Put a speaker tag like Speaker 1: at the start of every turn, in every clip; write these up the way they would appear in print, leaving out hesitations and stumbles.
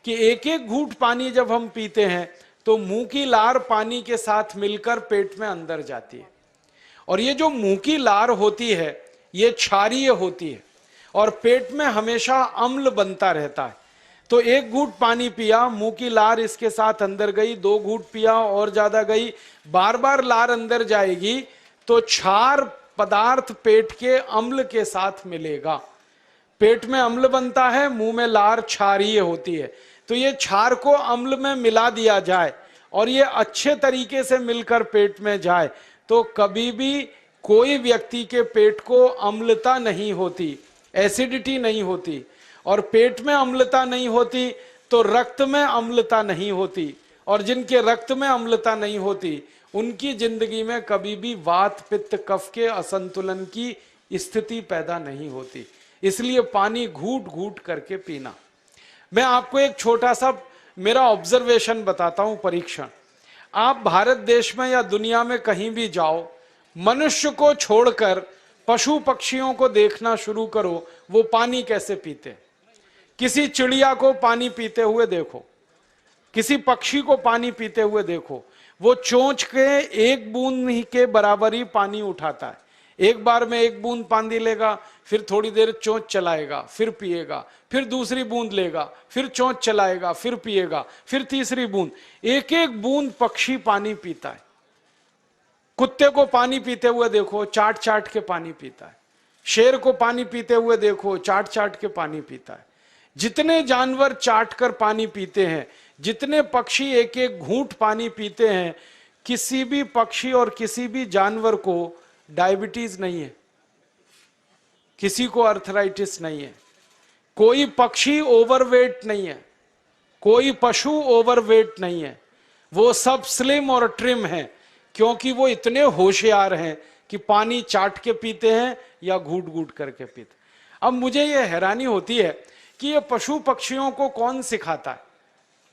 Speaker 1: कि एक एक घूंट पानी जब हम पीते हैं तो मुंह की लार पानी के साथ मिलकर पेट में अंदर जाती है, और ये जो मुंह की लार होती है ये क्षारीय होती है और पेट में हमेशा अम्ल बनता रहता है। तो एक घूंट पानी पिया, मुंह की लार इसके साथ अंदर गई, 2 घूंट पिया और ज्यादा गई, बार बार लार अंदर जाएगी तो क्षार पदार्थ पेट के अम्ल के साथ मिलेगा। पेट में अम्ल बनता है, मुंह में लार क्षारीय होती है। तो ये क्षार को अम्ल में मिला दिया जाए और ये अच्छे तरीके से मिलकर पेट में जाए तो कभी भी कोई व्यक्ति के पेट को अम्लता नहीं होती, एसिडिटी नहीं होती। और पेट में अम्लता नहीं होती तो रक्त में अम्लता नहीं होती, और जिनके रक्त में अम्लता नहीं होती उनकी जिंदगी में कभी भी वात पित्त कफ के असंतुलन की स्थिति पैदा नहीं होती। इसलिए पानी घूट घूट करके पीना। मैं आपको एक छोटा सा मेरा ऑब्जर्वेशन बताता हूं, परीक्षण। आप भारत देश में या दुनिया में कहीं भी जाओ, मनुष्य को छोड़कर पशु पक्षियों को देखना शुरू करो, वो पानी कैसे पीते। किसी चिड़िया को पानी पीते हुए देखो, किसी पक्षी को पानी पीते हुए देखो, वो चोंच के एक बूंद ही के बराबर ही पानी उठाता है। एक बार में एक बूंद पानी लेगा, फिर थोड़ी देर चोंच चलाएगा, फिर पिएगा, फिर दूसरी बूंद लेगा, फिर चोंच चलाएगा, फिर पिएगा, फिर तीसरी बूंद। एक एक बूंद पक्षी पानी पीता है। कुत्ते को पानी पीते हुए देखो, चाट चाट के पानी पीता है। शेर को पानी पीते हुए देखो, चाट चाट के पानी पीता है। जितने जानवर चाट कर पानी पीते हैं, जितने पक्षी एक एक घूंट पानी पीते हैं, किसी भी पक्षी और किसी भी जानवर को डायबिटीज नहीं है, किसी को अर्थराइटिस नहीं है, कोई पक्षी ओवरवेट नहीं है, कोई पशु ओवरवेट नहीं है। वो सब स्लिम और ट्रिम हैं, क्योंकि वो इतने होशियार हैं कि पानी चाट के पीते हैं या घूट घूट करके पीते। अब मुझे ये हैरानी होती है कि ये पशु पक्षियों को कौन सिखाता है।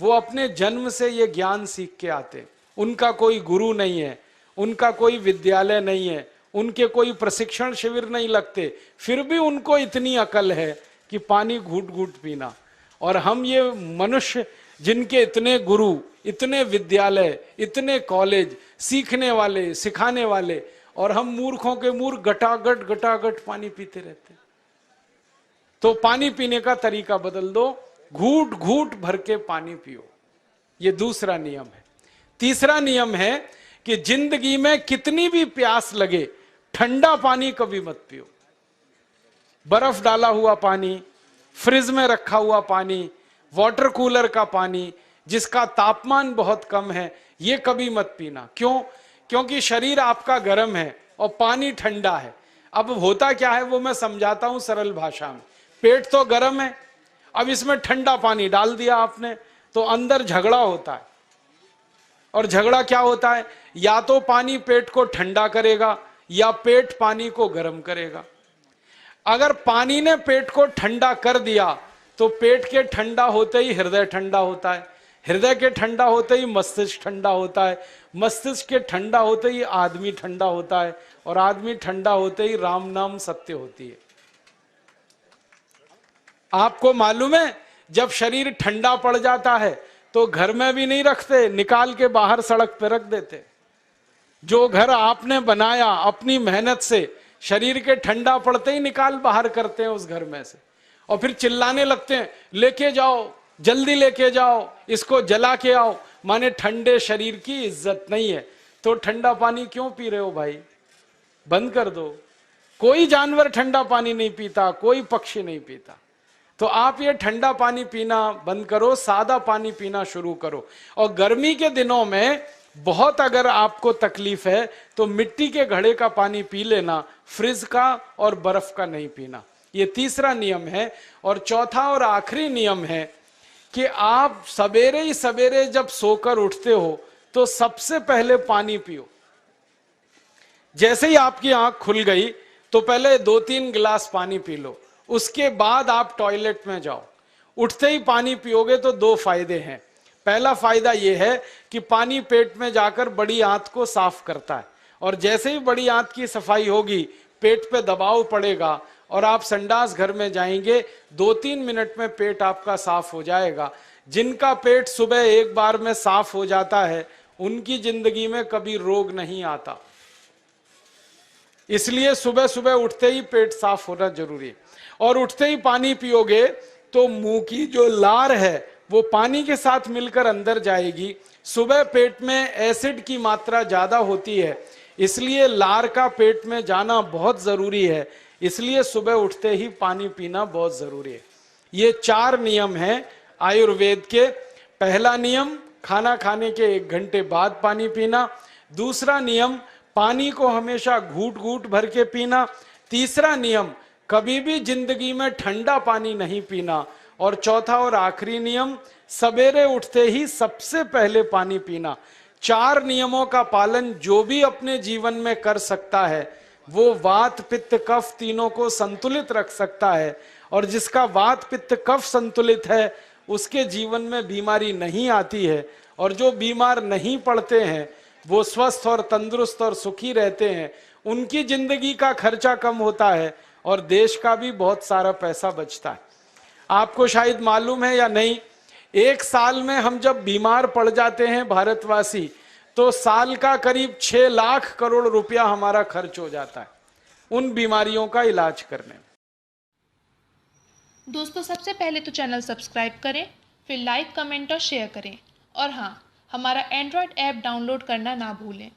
Speaker 1: वो अपने जन्म से ये ज्ञान सीख के आते, उनका कोई गुरु नहीं है, उनका कोई विद्यालय नहीं है, उनके कोई प्रशिक्षण शिविर नहीं लगते, फिर भी उनको इतनी अकल है कि पानी घूट घूट पीना। और हम ये मनुष्य जिनके इतने गुरु, इतने विद्यालय, इतने कॉलेज, सीखने वाले, सिखाने वाले, और हम मूर्खों के मूर्ख गटागट पानी पीते रहते। तो पानी पीने का तरीका बदल दो, घूट घूट भर के पानी पियो। ये दूसरा नियम है। तीसरा नियम है कि जिंदगी में कितनी भी प्यास लगे, ठंडा पानी कभी मत पियो। बर्फ डाला हुआ पानी, फ्रिज में रखा हुआ पानी, वाटर कूलर का पानी जिसका तापमान बहुत कम है, ये कभी मत पीना। क्यों? क्योंकि शरीर आपका गर्म है और पानी ठंडा है। अब होता क्या है वो मैं समझाता हूं सरल भाषा में। पेट तो गर्म है, अब इसमें ठंडा पानी डाल दिया आपने तो अंदर झगड़ा होता है। और झगड़ा क्या होता है? या तो पानी पेट को ठंडा करेगा या पेट पानी को गर्म करेगा। अगर पानी ने पेट को ठंडा कर दिया तो पेट के ठंडा होते ही हृदय ठंडा होता है, हृदय के ठंडा होते ही मस्तिष्क ठंडा होता है, मस्तिष्क के ठंडा होते ही आदमी ठंडा होता है, और आदमी ठंडा होते ही राम नाम सत्य होती है। आपको मालूम है जब शरीर ठंडा पड़ जाता है तो घर में भी नहीं रखते, निकाल के बाहर सड़क पर रख देते। जो घर आपने बनाया अपनी मेहनत से, शरीर के ठंडा पड़ते ही निकाल बाहर करते हैं उस घर में से, और फिर चिल्लाने लगते हैं लेके जाओ, जल्दी लेके जाओ, इसको जला के आओ। माने ठंडे शरीर की इज्जत नहीं है। तो ठंडा पानी क्यों पी रहे हो भाई? बंद कर दो। कोई जानवर ठंडा पानी नहीं पीता, कोई पक्षी नहीं पीता। तो आप ये ठंडा पानी पीना बंद करो, सादा पानी पीना शुरू करो। और गर्मी के दिनों में बहुत अगर आपको तकलीफ है तो मिट्टी के घड़े का पानी पी लेना, फ्रिज का और बर्फ का नहीं पीना। ये तीसरा नियम है। और चौथा और आखिरी नियम है कि आप सवेरे ही सवेरे जब सोकर उठते हो तो सबसे पहले पानी पियो। जैसे ही आपकी आंख खुल गई तो पहले 2-3 गिलास पानी पी लो, उसके बाद आप टॉयलेट में जाओ। उठते ही पानी पियोगे तो 2 फायदे हैं। पहला फायदा यह है कि पानी पेट में जाकर बड़ी आंत को साफ करता है, और जैसे ही बड़ी आंत की सफाई होगी पेट पे दबाव पड़ेगा और आप संडास घर में जाएंगे, 2-3 मिनट में पेट आपका साफ हो जाएगा। जिनका पेट सुबह एक बार में साफ हो जाता है उनकी जिंदगी में कभी रोग नहीं आता। इसलिए सुबह सुबह उठते ही पेट साफ होना जरूरी है। और उठते ही पानी पियोगे तो मुंह की जो लार है वो पानी के साथ मिलकर अंदर जाएगी। सुबह पेट में एसिड की मात्रा ज्यादा होती है, इसलिए लार का पेट में जाना बहुत जरूरी है। इसलिए सुबह उठते ही पानी पीना बहुत जरूरी है। ये 4 नियम हैं आयुर्वेद के। पहला नियम, खाना खाने के 1 घंटे बाद पानी पीना। दूसरा नियम, पानी को हमेशा घूट घूट भर के पीना। तीसरा नियम, कभी भी जिंदगी में ठंडा पानी नहीं पीना। और चौथा और आखिरी नियम, सवेरे उठते ही सबसे पहले पानी पीना। 4 नियमों का पालन जो भी अपने जीवन में कर सकता है वो वात पित्त कफ तीनों को संतुलित रख सकता है। और जिसका वात पित्त कफ संतुलित है उसके जीवन में बीमारी नहीं आती है। और जो बीमार नहीं पड़ते हैं वो स्वस्थ और तंदुरुस्त और सुखी रहते हैं। उनकी जिंदगी का खर्चा कम होता है और देश का भी बहुत सारा पैसा बचता है। आपको शायद मालूम है या नहीं, 1 साल में हम जब बीमार पड़ जाते हैं भारतवासी, तो साल का करीब 6 लाख करोड़ रुपया हमारा खर्च हो जाता है उन बीमारियों का इलाज करने में।
Speaker 2: दोस्तों, सबसे पहले तो चैनल सब्सक्राइब करें, फिर लाइक, कमेंट और शेयर करें। और हाँ, हमारा एंड्रॉयड ऐप डाउनलोड करना ना भूलें।